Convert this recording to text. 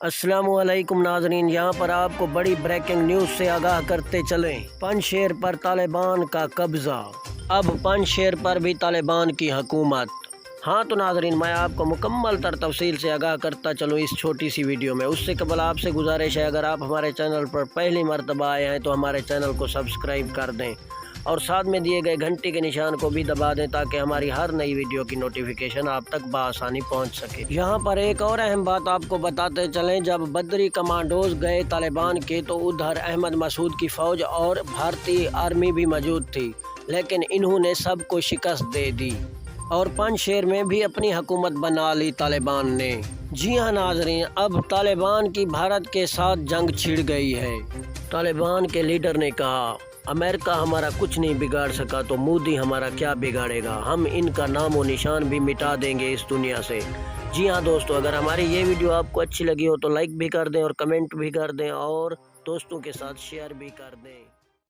अस्सलाम वालेकुम नाजरीन, यहाँ पर आपको बड़ी ब्रेकिंग न्यूज़ से आगाह करते चलें। पंजशेर पर तालिबान का कब्ज़ा, अब पंजशेर पर भी तालिबान की हुकूमत। हाँ तो नाजरीन, मैं आपको मुकम्मल तफसील से आगाह करता चलूँ इस छोटी सी वीडियो में। उससे कबल आपसे गुजारिश है, अगर आप हमारे चैनल पर पहली मरतबा आए हैं तो हमारे चैनल को सब्सक्राइब कर दें और साथ में दिए गए घंटी के निशान को भी दबा दें ताकि हमारी हर नई वीडियो की नोटिफिकेशन आप तक बआसानी पहुंच सके। यहाँ पर एक और अहम बात आपको बताते चलें, जब बदरी कमांडोज गए तालिबान के तो उधर अहमद मसूद की फ़ौज और भारतीय आर्मी भी मौजूद थी, लेकिन इन्होंने सबको शिकस्त दे दी और पंजशेर में भी अपनी हुकूमत बना ली तालिबान ने। जी हाँ नाजरीन, अब तालिबान की भारत के साथ जंग छिड़ गई है। तालिबान के लीडर ने कहा, अमेरिका हमारा कुछ नहीं बिगाड़ सका तो मोदी हमारा क्या बिगाड़ेगा, हम इनका नाम और निशान भी मिटा देंगे इस दुनिया से। जी हाँ दोस्तों, अगर हमारी ये वीडियो आपको अच्छी लगी हो तो लाइक भी कर दें और कमेंट भी कर दें और दोस्तों के साथ शेयर भी कर दें।